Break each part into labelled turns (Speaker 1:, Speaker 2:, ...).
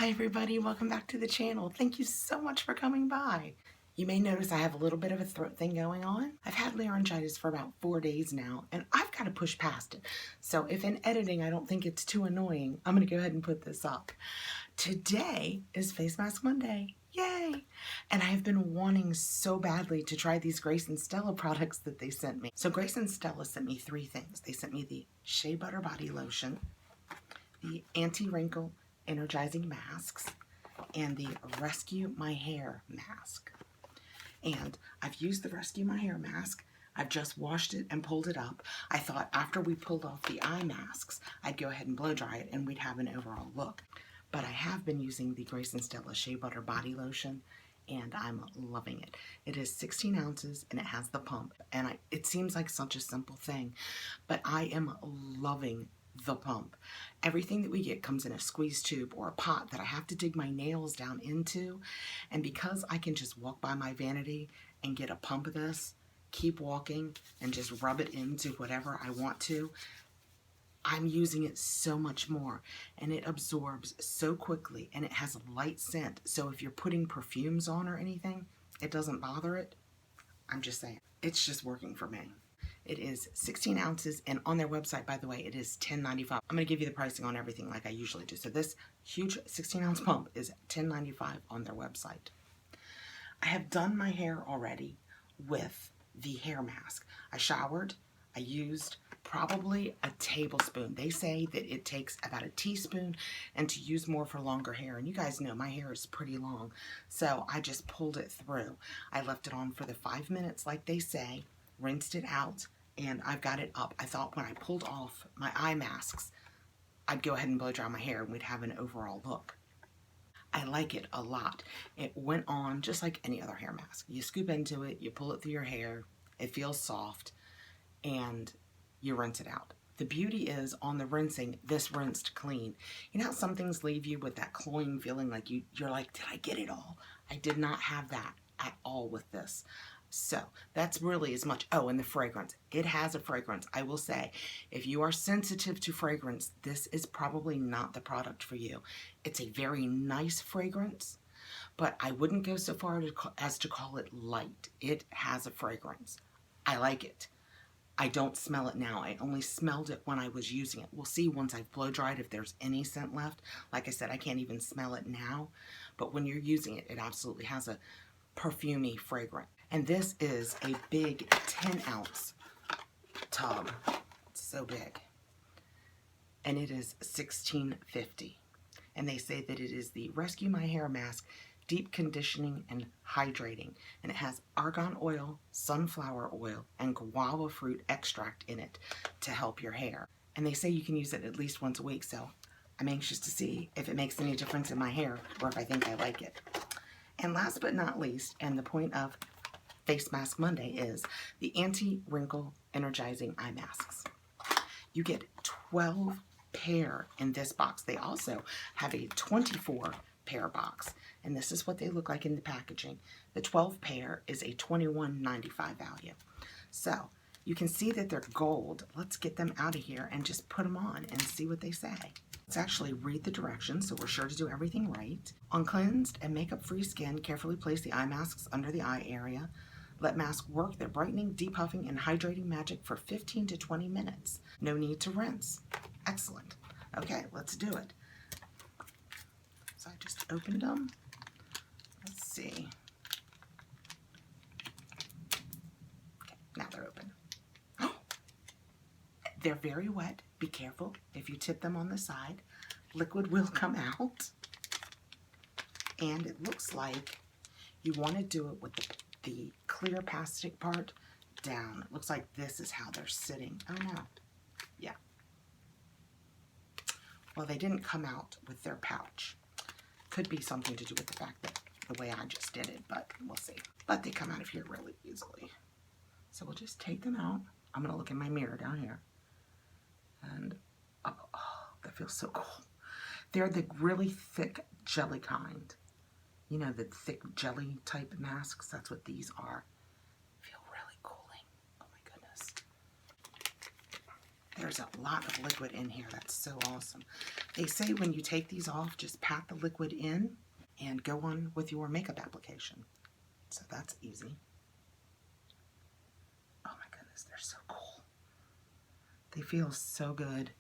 Speaker 1: Hi everybody, welcome back to the channel. Thank you so much for coming by. You may notice I have a little bit of a throat thing going on. I've had laryngitis for about 4 days now and I've got to push past it. So if in editing I don't think it's too annoying, I'm going to go ahead and put this up. Today is Face Mask Monday. Yay! And I have been wanting so badly to try these Grace and Stella products that they sent me. So Grace and Stella sent me 3 things. They sent me the Shea Butter Body Lotion, the Anti-Wrinkle Energizing Masks, and the Rescue My Hair Mask. And I've used the Rescue My Hair Mask. I've just washed it and pulled it up. I thought after we pulled off the eye masks, I'd go ahead and blow dry it and we'd have an overall look. But I have been using the Grace and Stella Shea Butter Body Lotion and I'm loving it. It is 16 ounces and it has the pump. And it seems like such a simple thing, but I am loving the pump. Everything that we get comes in a squeeze tube or a pot that I have to dig my nails down into, and because I can just walk by my vanity and get a pump of this, keep walking and just rub it into whatever I want to, I'm using it so much more, and it absorbs so quickly, and it has a light scent, so if you're putting perfumes on or anything, it doesn't bother it. I'm just saying, it's just working for me. It is 16 ounces, and on their website, by the way, it is $10.95. I'm going to give you the pricing on everything like I usually do. So this huge 16-ounce pump is $10.95 on their website. I have done my hair already with the hair mask. I showered. I used probably a tablespoon. They say that it takes about a teaspoon and to use more for longer hair. And you guys know my hair is pretty long, so I just pulled it through. I left it on for the 5 minutes like they say, rinsed it out, and I've got it up. I thought when I pulled off my eye masks, I'd go ahead and blow dry my hair and we'd have an overall look. I like it a lot. It went on just like any other hair mask. You scoop into it, you pull it through your hair, it feels soft, and you rinse it out. The beauty is on the rinsing, this rinsed clean. You know how some things leave you with that cloying feeling like you're like, did I get it all? I did not have that at all with this. So that's really as much. Oh, and the fragrance. It has a fragrance. I will say, if you are sensitive to fragrance, this is probably not the product for you. It's a very nice fragrance, but I wouldn't go so far as to call it light. It has a fragrance. I like it. I don't smell it now. I only smelled it when I was using it. We'll see once I've blow dried if there's any scent left. Like I said, I can't even smell it now, but when you're using it, it absolutely has a perfumey fragrance. And this is a big 10-ounce tub. It's so big. And it is $16.50. And they say that it is the Rescue My Hair Mask Deep Conditioning and Hydrating. And it has argan oil, sunflower oil, and guava fruit extract in it to help your hair. And they say you can use it at least once a week, so I'm anxious to see if it makes any difference in my hair or if I think I like it. And last but not least, and the point of Face Mask Monday, is the Anti-Wrinkle Energizing Eye Masks. You get 12 pair in this box. They also have a 24 pair box, and this is what they look like in the packaging. The 12 pair is a $21.95 value. So you can see that they're gold. Let's get them out of here and just put them on and see what they say. Let's actually read the directions so we're sure to do everything right. On cleansed and makeup-free skin, carefully place the eye masks under the eye area. Let masks work their brightening, depuffing, and hydrating magic for 15 to 20 minutes. No need to rinse. Excellent. Okay, let's do it. So I just opened them. Let's see. Okay, now they're open. Oh, they're very wet. Be careful. If you tip them on the side, liquid will come out. And it looks like you want to do it with the clear plastic part down. It looks like this is how they're sitting. Oh no. Yeah. Well, they didn't come out with their pouch. Could be something to do with the fact that the way I just did it, but we'll see. But they come out of here really easily. So we'll just take them out. I'm going to look in my mirror down here. And, oh, that feels so cool. They're the really thick jelly kind. You know, the thick jelly type masks, that's what these are. Feel really cooling. Oh my goodness. There's a lot of liquid in here. That's so awesome. They say when you take these off, just pat the liquid in and go on with your makeup application. So that's easy. Oh my goodness, they're so cool. They feel so good.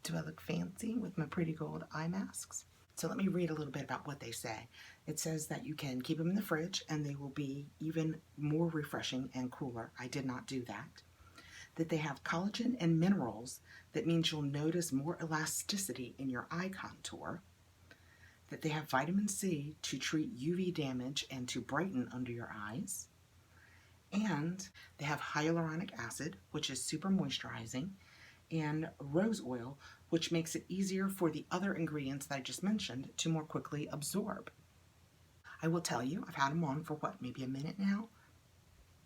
Speaker 1: Do I look fancy with my pretty gold eye masks? So let me read a little bit about what they say. It says that you can keep them in the fridge and they will be even more refreshing and cooler. I did not do that. That they have collagen and minerals. That means you'll notice more elasticity in your eye contour. That they have vitamin C to treat UV damage and to brighten under your eyes. And they have hyaluronic acid, which is super moisturizing, and rose oil, which makes it easier for the other ingredients that I just mentioned to more quickly absorb. I will tell you, I've had them on for what, maybe a minute now?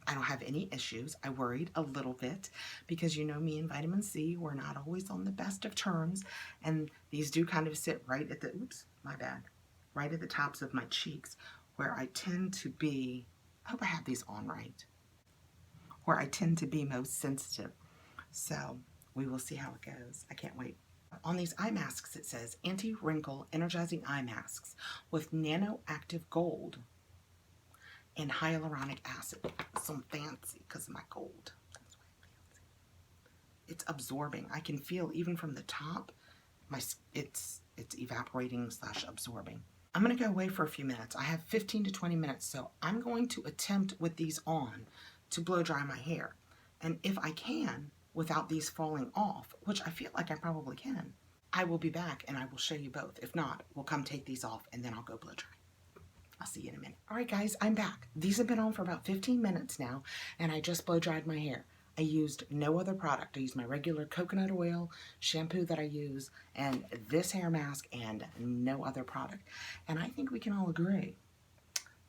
Speaker 1: I don't have any issues. I worried a little bit because you know me and vitamin C, we're not always on the best of terms, and these do kind of sit right at the, oops, my bad, right at the tops of my cheeks where I tend to be, I hope I have these on right, where I tend to be most sensitive. So we will see how it goes. I can't wait. On these eye masks, it says anti-wrinkle energizing eye masks with nano-active gold and hyaluronic acid. So I'm fancy because of my gold. That's why I'm fancy. It's absorbing. I can feel even from the top, it's evaporating / absorbing. I'm going to go away for a few minutes. I have 15 to 20 minutes, so I'm going to attempt with these on to blow dry my hair. And if I can, without these falling off, which I feel like I probably can, I will be back and I will show you both. If not, we'll come take these off and then I'll go blow dry. I'll see you in a minute. All right, guys, I'm back. These have been on for about 15 minutes now, and I just blow dried my hair. I used no other product. I used my regular coconut oil, shampoo that I use, and this hair mask, and no other product. And I think we can all agree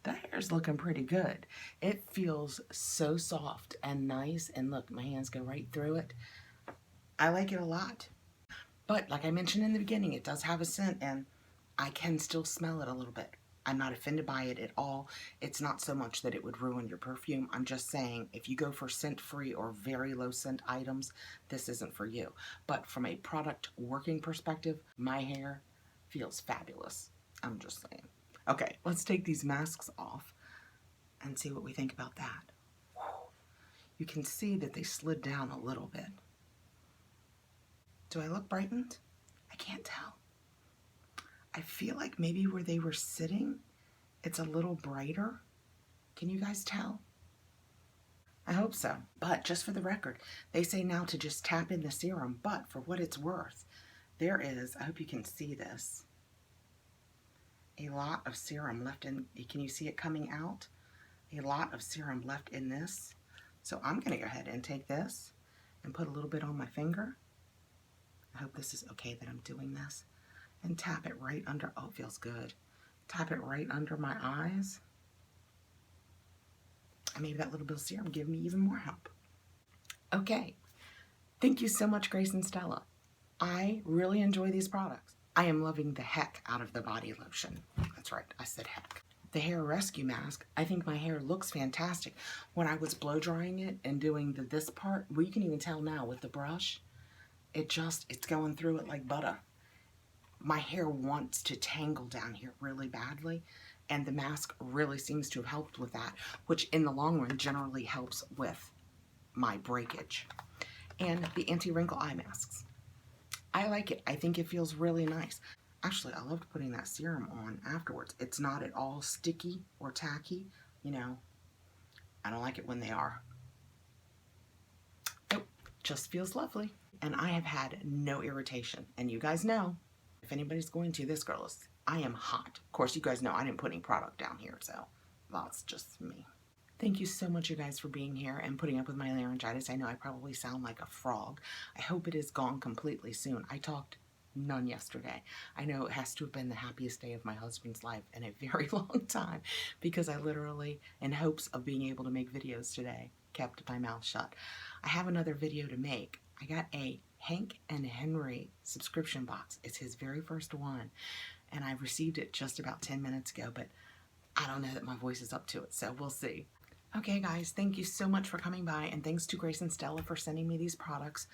Speaker 1: that hair's looking pretty good. It feels so soft and nice, and look, my hands go right through it. I like it a lot. But like I mentioned in the beginning, it does have a scent, and I can still smell it a little bit. I'm not offended by it at all. It's not so much that it would ruin your perfume. I'm just saying if you go for scent-free or very low scent items, this isn't for you. But from a product working perspective, my hair feels fabulous. I'm just saying. Okay, let's take these masks off and see what we think about that. Whew. You can see that they slid down a little bit. Do I look brightened? I can't tell. I feel like maybe where they were sitting, it's a little brighter. Can you guys tell? I hope so. But just for the record, they say now to just tap in the serum, but for what it's worth, there is, I hope you can see this, a lot of serum left in, can you see it coming out? A lot of serum left in this. So I'm gonna go ahead and take this and put a little bit on my finger. I hope this is okay that I'm doing this. And tap it right under, oh, it feels good. Tap it right under my eyes. And maybe that little bit of serum give me even more help. Okay, thank you so much, Grace and Stella. I really enjoy these products. I am loving the heck out of the body lotion. That's right, I said heck. The hair rescue mask, I think my hair looks fantastic. When I was blow drying it and doing this part, well, you can even tell now with the brush, it's going through it like butter. My hair wants to tangle down here really badly, and the mask really seems to have helped with that, which in the long run generally helps with my breakage. And the anti-wrinkle eye masks. I like it. I think it feels really nice. Actually, I loved putting that serum on afterwards. It's not at all sticky or tacky. You know, I don't like it when they are. Nope, just feels lovely. And I have had no irritation. And you guys know, if anybody's going to, this girl is, I am hot. Of course, you guys know I didn't put any product down here, so that's just me. Thank you so much, you guys, for being here and putting up with my laryngitis. I know I probably sound like a frog. I hope it is gone completely soon. I talked none yesterday. I know it has to have been the happiest day of my husband's life in a very long time because I literally, in hopes of being able to make videos today, kept my mouth shut. I have another video to make. I got a Hank and Henry subscription box. It's his very first one, and I received it just about 10 minutes ago, but I don't know that my voice is up to it, so we'll see. Okay, guys, thank you so much for coming by, and thanks to Grace and Stella for sending me these products.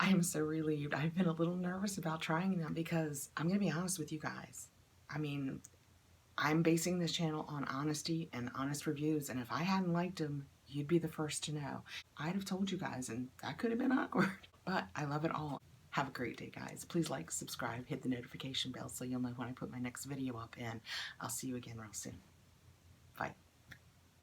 Speaker 1: I am so relieved. I've been a little nervous about trying them because I'm going to be honest with you guys. I mean, I'm basing this channel on honesty and honest reviews, and if I hadn't liked them, you'd be the first to know. I'd have told you guys, and that could have been awkward. But I love it all. Have a great day, guys. Please like, subscribe, hit the notification bell so you'll know when I put my next video up, and I'll see you again real soon. Bye.